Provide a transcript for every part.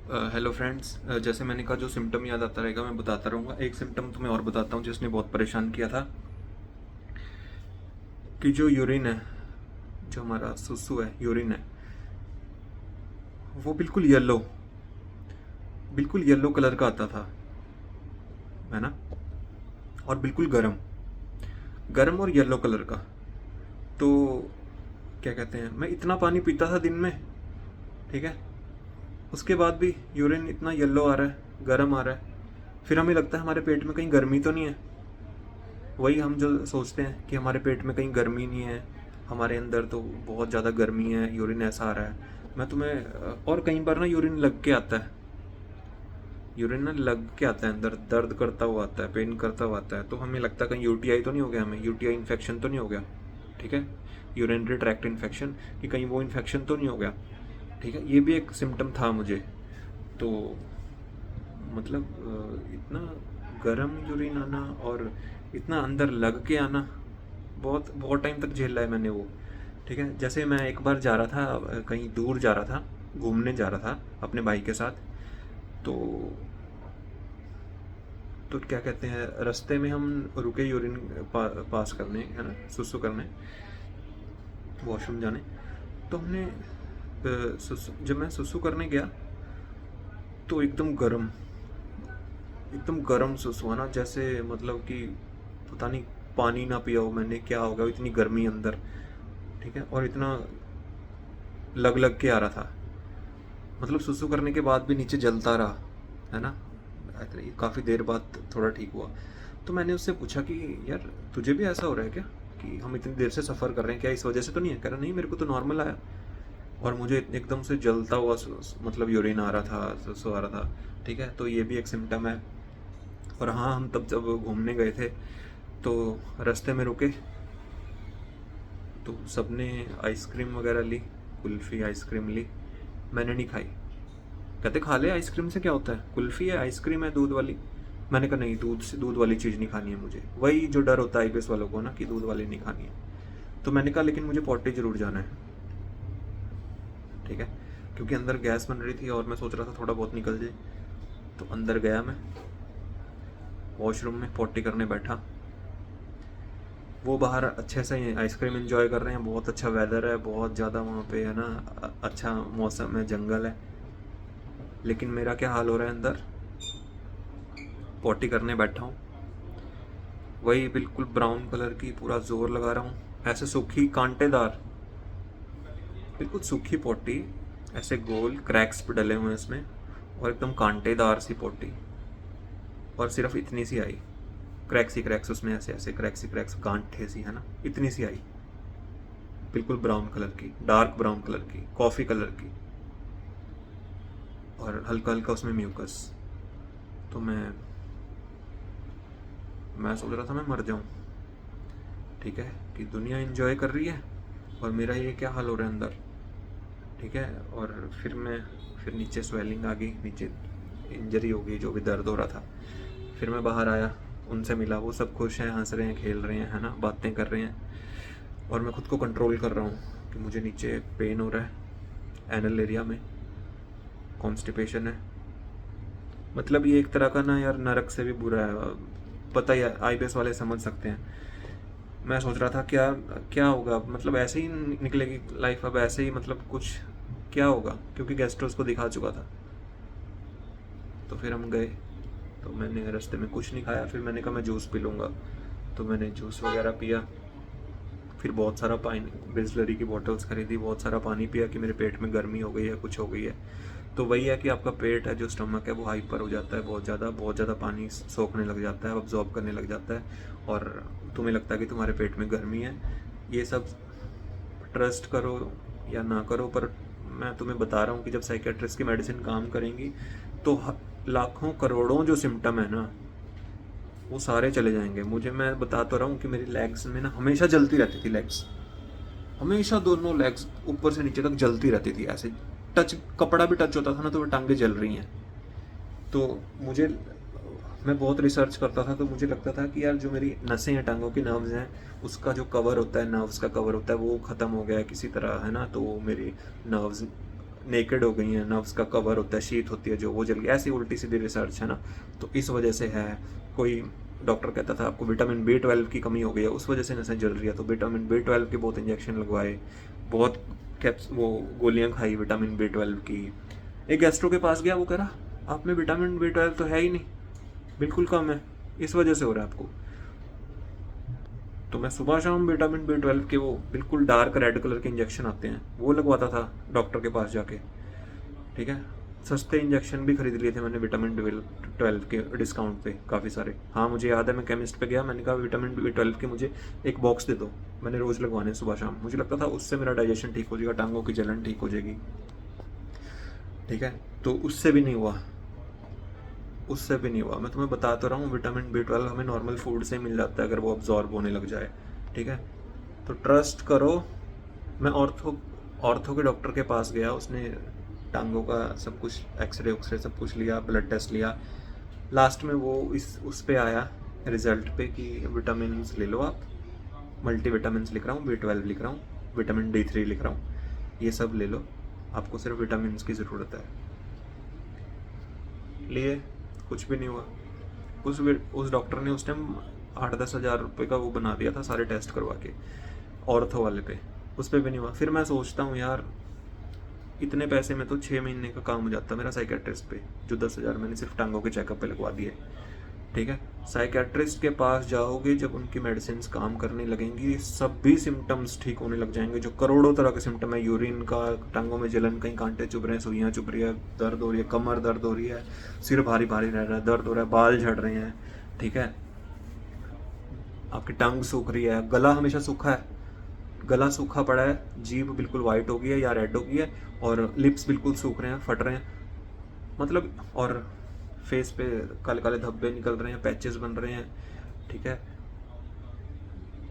Hello friends, जैसे मैंने कहा जो सिम्टम याद आता रहेगा मैं बताता रहूँगा। एक सिम्टम तुम्हें और बताता हूँ जिसने बहुत परेशान किया था कि जो यूरिन है, जो हमारा सुसु है, यूरिन है, वो बिल्कुल येलो कलर का आता था, है ना। और बिल्कुल गरम गरम और येलो कलर का। तो क्या कहते हैं, मैं इतना पानी पीता था दिन में, ठीक है, उसके बाद भी यूरिन इतना येलो आ रहा है, गरम आ रहा है। फिर हमें लगता है हमारे पेट में कहीं गर्मी तो नहीं है। वही हम जो सोचते हैं कि हमारे पेट में कहीं गर्मी नहीं है, हमारे अंदर तो बहुत ज़्यादा गर्मी है, यूरिन ऐसा आ रहा है। मैं तुम्हें और कई बार ना यूरिन लग के आता है, यूरिन ना लग के आता है, अंदर दर्द करता हुआ आता है, पेन करता हुआ आता है। तो हमें लगता है कहीं यूटीआई तो नहीं हो गया, हमें यूटीआई इन्फेक्शन तो नहीं हो गया, ठीक है, यूरिनरी ट्रैक्ट इन्फेक्शन, कि कहीं वो इन्फेक्शन तो नहीं हो गया, ठीक है। ये भी एक सिम्टम था मुझे। तो मतलब इतना गर्म यूरिन आना और इतना अंदर लग के आना, बहुत बहुत टाइम तक झेला है मैंने वो, ठीक है। जैसे मैं एक बार जा रहा था, कहीं दूर जा रहा था, घूमने जा रहा था अपने भाई के साथ। तो क्या कहते हैं, रास्ते में हम रुके यूरिन पास करने, है ना, सुसु करने, वॉशरूम जाने। तो हमने जब मैं सुसु करने गया तो एकदम गरम सुसु आना, जैसे मतलब कि पता नहीं पानी ना पिया हो मैंने, क्या होगा, इतनी गर्मी अंदर, ठीक है। और इतना लग लग के आ रहा था, मतलब सुसु करने के बाद भी नीचे जलता रहा, है ना। काफ़ी देर बाद थोड़ा ठीक हुआ। तो मैंने उससे पूछा कि यार तुझे भी ऐसा हो रहा है क्या, कि हम इतनी देर से सफ़र कर रहे हैं, क्या इस वजह से तो नहीं है। कह रहा नहीं, मेरे को तो नॉर्मल आया और मुझे एकदम से जलता हुआ मतलब यूरिन आ रहा था, सुसु आ रहा था, ठीक है। तो ये भी एक सिम्टम है। और हाँ, हम तब जब घूमने गए थे तो रास्ते में रुके तो सबने आइसक्रीम वगैरह ली, कुल्फ़ी आइसक्रीम ली। मैंने नहीं खाई। कहते खा ले, आइसक्रीम से क्या होता है, कुल्फ़ी है, आइसक्रीम है दूध वाली। मैंने कहा नहीं, दूध वाली चीज़ नहीं खानी है मुझे। वही जो डर होता है आईबीएस वालों को ना, कि दूध वाली नहीं खानी है। तो मैंने कहा लेकिन मुझे पॉटी ज़रूर जाना है, ठीक है, क्योंकि अंदर गैस बन रही थी और मैं सोच रहा था थोड़ा बहुत निकल जाए। तो अंदर गया मैं, वॉशरूम में पॉटी करने बैठा। वो बाहर अच्छे से आइसक्रीम एंजॉय कर रहे हैं, बहुत अच्छा वेदर है, बहुत ज़्यादा वहाँ पे, है ना, अच्छा मौसम है, जंगल है। लेकिन मेरा क्या हाल हो रहा है अंदर, पॉटी करने बैठा हूँ, वही बिल्कुल ब्राउन कलर की, पूरा जोर लगा रहा हूँ, ऐसे सूखी कांटेदार, बिल्कुल सूखी पोटी, ऐसे गोल क्रैक्स भी डले हुए हैं इसमें, और एकदम कांटेदार सी पोटी। और सिर्फ इतनी सी आई, क्रैक्स ही क्रैक्स उसमें, ऐसे ऐसे क्रैक्स ही क्रैक्स, गांठे सी, है ना, इतनी सी आई। बिल्कुल ब्राउन कलर की, डार्क ब्राउन कलर की, कॉफ़ी कलर की, और हल्का हल्का उसमें म्यूकस। तो मैं सोच रहा था मैं मर जाऊँ, ठीक है, कि दुनिया एंजॉय कर रही है और मेरा ये क्या हाल हो रहा है अंदर, ठीक है। और फिर नीचे स्वेलिंग आ गई, नीचे इंजरी हो गई, जो भी दर्द हो रहा था। फिर मैं बाहर आया, उनसे मिला, वो सब खुश हैं, हंस रहे हैं, खेल रहे हैं, है ना, बातें कर रहे हैं। और मैं खुद को कंट्रोल कर रहा हूँ कि मुझे नीचे पेन हो रहा है, एनल एरिया में कॉन्स्टिपेशन है। मतलब ये एक तरह का ना यार, नरक से भी बुरा है, पता ही है, आईबीएस वाले समझ सकते हैं। मैं सोच रहा था क्या क्या होगा, मतलब ऐसे ही निकलेगी लाइफ अब, ऐसे ही, मतलब कुछ क्या होगा, क्योंकि गेस्ट्रोस को दिखा चुका था। तो फिर हम गए, तो मैंने रास्ते में कुछ नहीं खाया, फिर मैंने कहा मैं जूस पी लूँगा। तो मैंने जूस वगैरह पिया, फिर बहुत सारा पानी, बिस्लरी की बॉटल्स खरीदी, बहुत सारा पानी पिया कि मेरे पेट में गर्मी हो गई है, कुछ हो गई है। तो वही है कि आपका पेट है, जो स्टमक है, वो हाइपर हो जाता है, बहुत ज़्यादा पानी सोखने लग जाता है, अब्जॉर्ब करने लग जाता है, और तुम्हें लगता है कि तुम्हारे पेट में गर्मी है। ये सब ट्रस्ट करो या ना करो, पर मैं तुम्हें बता रहा हूँ कि जब साइकेट्रिस्ट की मेडिसिन काम करेंगी तो लाखों करोड़ों जो सिम्टम है ना, वो सारे चले जाएंगे। मुझे, मैं बता तो रहा हूँ कि मेरी लेग्स में ना हमेशा जलती रहती थी, लेग्स हमेशा, दोनों लेग्स ऊपर से नीचे तक जलती रहती थी, ऐसे टच, कपड़ा भी टच होता था ना तो वो टांगे जल रही हैं। तो मुझे, मैं बहुत रिसर्च करता था, तो मुझे लगता था कि यार जो मेरी नसें हैं, टांगों की नर्व्स हैं, उसका जो कवर होता है, नर्व्स का कवर होता है, वो ख़त्म हो गया है किसी तरह, है ना। तो मेरी नर्व्स नेकेड हो गई हैं, नर्व्स का कवर होता है, शीत होती है जो, वो जल गई। ऐसी उल्टी सीधी रिसर्च है ना, तो इस वजह से है। कोई डॉक्टर कहता था आपको विटामिन B12 की कमी हो गई है, उस वजह से नसें जल रही है, तो विटामिन B12 के बहुत इंजेक्शन लगवाए, बहुत कैप्स वो गोलियां खाई विटामिन B12 की। एक गैस्ट्रो के पास गया, वो कह रहा आप में विटामिन B12 तो है ही नहीं, बिल्कुल कम है, इस वजह से हो रहा है आपको। तो मैं सुबह शाम विटामिन B12 के वो बिल्कुल डार्क रेड कलर के इंजेक्शन आते हैं, वो लगवाता था डॉक्टर के पास जाके, ठीक है। सस्ते इंजेक्शन भी खरीद लिए थे मैंने विटामिन B12 के डिस्काउंट पे काफ़ी सारे। हाँ मुझे याद है, मैं केमिस्ट पे गया, मैंने कहा विटामिन B12 के मुझे एक बॉक्स दे दो, मैंने रोज़ लगवाने सुबह शाम। मुझे लगता था उससे मेरा डाइजेशन ठीक हो जाएगा, टांगों की जलन ठीक हो जाएगी, ठीक है। तो उससे भी नहीं हुआ, उससे भी नहीं हुआ। मैं तुम्हें बता तो रहा हूँ, विटामिन B12 हमें नॉर्मल फूड से मिल जाता है अगर वो अब्जॉर्ब होने लग जाए, ठीक है। तो ट्रस्ट करो। मैं ऑर्थो के डॉक्टर के पास गया, उसने टांगों का सब कुछ एक्सरे उक्सरे सब कुछ लिया, ब्लड टेस्ट लिया। लास्ट में वो उस पे आया रिजल्ट पे कि विटामिन ले लो आप, मल्टी विटामिन लिख रहा हूँ, B12 लिख रहा हूँ, विटामिन D3 लिख रहा हूँ, ये सब ले लो, आपको सिर्फ विटामिन की ज़रूरत है। लिए, कुछ भी नहीं हुआ। उस डॉक्टर ने उस टाइम 8-10 हज़ार रुपये का वो बना दिया था सारे टेस्ट करवा के, ऑर्थो वाले पे, उस पर भी नहीं हुआ। फिर मैं सोचता हूँ यार, इतने पैसे में तो 6 महीने का काम हो जाता मेरा साइकेट्रिस्ट पे, जो 10 हज़ार मैंने सिर्फ टांगों के चेकअप पे लगवा दिए, ठीक है। साइकेट्रिस्ट के पास जाओगे, जब उनकी मेडिसिन काम करने लगेंगी, सभी सिम्टम्स ठीक होने लग जाएंगे, जो करोड़ों तरह के सिम्टम है, यूरिन का, टांगों में जलन, कहीं कांटे चुभ रहे हैं, सुइयाँ चुभ रही है, दर्द हो रही है, कमर दर्द हो रही है, सिर भारी भारी रह रहा है, दर्द हो रहा है, बाल झड़ रहे हैं, ठीक है, आपकी टंग सूख रही है, गला हमेशा सूखा है, गला सूखा पड़ा है, जीभ बिल्कुल वाइट हो गई है या रेड हो गई है, और लिप्स बिल्कुल सूख रहे हैं, फट रहे हैं, मतलब, और फेस पे काले काले धब्बे निकल रहे हैं, पैचेस बन रहे हैं, ठीक है।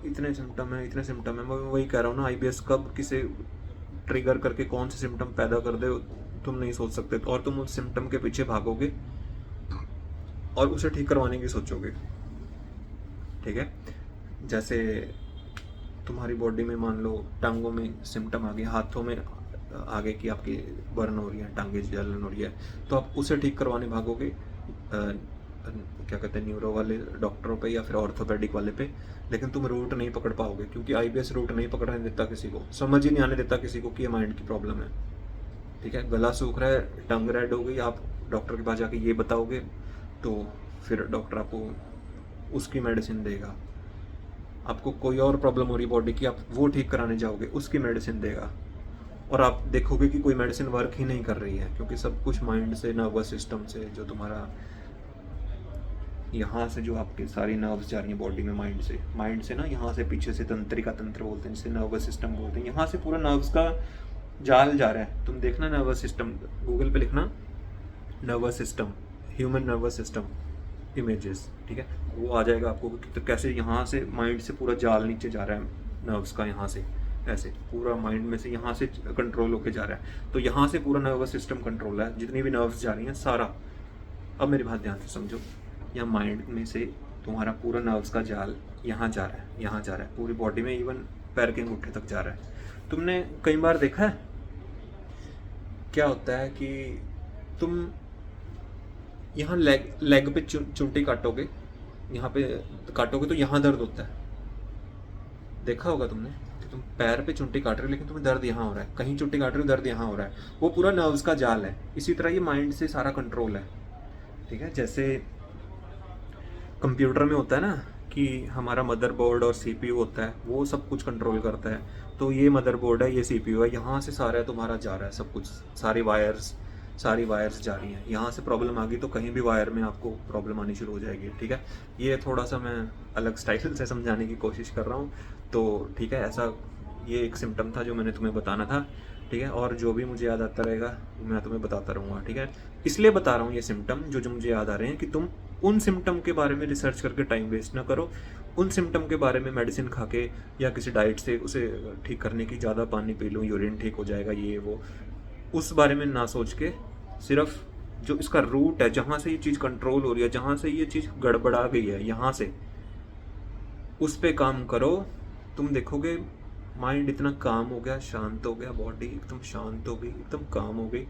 इतने सिम्टम है, इतने सिम्टम है। मैं वही कह रहा हूँ ना, IBS कब किसे ट्रिगर करके कौन से सिम्टम पैदा कर दे तुम नहीं सोच सकते, और तुम उस सिम्टम के पीछे भागोगे और उसे ठीक करवाने की सोचोगे, ठीक है। जैसे तुम्हारी बॉडी में मान लो टांगों में सिम्टम आ गए, हाथों में आगे की आपकी बर्न हो रही है, टांगे जलन हो रही है, तो आप उसे ठीक करवाने भागोगे क्या कहते हैं, न्यूरो वाले डॉक्टरों पे या फिर ऑर्थोपेडिक वाले पे, लेकिन तुम रूट नहीं पकड़ पाओगे, क्योंकि IBS रूट नहीं पकड़ने देता किसी को, समझ ही नहीं आने देता किसी को कि ये माइंड की प्रॉब्लम है, ठीक है। गला सूख रहा है, टंग रेड हो गई, आप डॉक्टर के पास जाके ये बताओगे, तो फिर डॉक्टर आपको उसकी मेडिसिन देगा। आपको कोई और प्रॉब्लम हो रही बॉडी की, आप वो ठीक कराने जाओगे, उसकी मेडिसिन देगा, और आप देखोगे कि कोई मेडिसिन वर्क ही नहीं कर रही है, क्योंकि सब कुछ माइंड से, नर्वस सिस्टम से, जो तुम्हारा यहाँ से जो आपके सारी नर्व्स जा रही हैं बॉडी में, माइंड से ना, यहाँ से पीछे से तंत्रिका तंत्र बोलते हैं, जिसे नर्वस सिस्टम बोलते हैं, यहाँ से पूरा नर्व्स का जाल जा रहा है। तुम देखना नर्वस सिस्टम, गूगल पे लिखना nervous system, human nervous system images, ठीक है, वो आ जाएगा आपको, तो कैसे यहाँ से माइंड से पूरा जाल नीचे जा रहा है नर्व्स का, यहाँ से ऐसे पूरा माइंड में से यहाँ से कंट्रोल होके जा रहा है, तो यहाँ से पूरा नर्वस सिस्टम कंट्रोल है, जितनी भी नर्व्स जा रही हैं सारा। अब मेरी बात ध्यान से समझो, यहाँ माइंड में से तुम्हारा पूरा नर्व्स का जाल यहाँ जा रहा है, यहाँ जा रहा है, पूरी बॉडी में, इवन पैर के अंगूठे तक जा रहा है। तुमने कई बार देखा है क्या होता है कि तुम यहाँ लेग पे चुंटी काटोगे, यहाँ पे काटोगे तो यहाँ दर्द होता है, देखा होगा तुमने कि तुम पैर पे चुंटी काट रहे हो लेकिन तुम्हें दर्द यहाँ हो रहा है, कहीं चुंटी काट रहे हो दर्द यहाँ हो रहा है, वो पूरा नर्व्स का जाल है। इसी तरह ये माइंड से सारा कंट्रोल है, ठीक है। जैसे कंप्यूटर में होता है ना कि हमारा मदरबोर्ड और CPU होता है, वो सब कुछ कंट्रोल करता है, तो ये मदरबोर्ड है, ये CPU है, यहाँ से सारा तुम्हारा जा रहा है सब कुछ, सारी वायर्स जा रही हैं। यहाँ से प्रॉब्लम आ गई तो कहीं भी वायर में आपको प्रॉब्लम आनी शुरू हो जाएगी, ठीक है। ये थोड़ा सा मैं अलग स्टाइल से समझाने की कोशिश कर रहा हूँ, तो ठीक है, ऐसा ये एक सिम्टम था जो मैंने तुम्हें बताना था, ठीक है। और जो भी मुझे याद आता रहेगा मैं तुम्हें बताता रहूँगा, ठीक है। इसलिए बता रहा हूँ ये सिम्टम जो मुझे याद आ रहे हैं, कि तुम उन सिम्टम के बारे में रिसर्च करके टाइम वेस्ट ना करो, उन सिम्टम के बारे में मेडिसिन खा के या किसी डाइट से उसे ठीक करने की, ज़्यादा पानी पी लूँ यूरिन ठीक हो जाएगा, ये वो, उस बारे में ना सोच के सिर्फ जो इसका रूट है, जहाँ से ये चीज़ कंट्रोल हो रही है, जहाँ से ये चीज़ गड़बड़ा गई है, यहाँ से उस पे काम करो। तुम देखोगे माइंड इतना काम हो गया, शांत हो गया, बॉडी एकदम शांत हो गई, एकदम काम हो गई,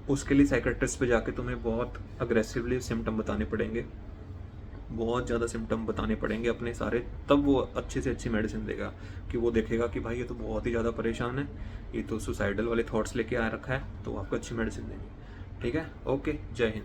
उसके लिए साइकेट्रिस्ट पे जाके तुम्हें बहुत अग्रेसिवली सिम्टम बताने पड़ेंगे, बहुत ज़्यादा सिम्टम बताने पड़ेंगे अपने सारे, तब वो अच्छे से अच्छी मेडिसिन देगा। कि वो देखेगा कि भाई ये तो बहुत ही ज़्यादा परेशान है, ये तो सुसाइडल वाले थॉट्स लेके आ रखा है, तो आपको अच्छी मेडिसिन देंगे। ठीक है, ओके, जय हिंद।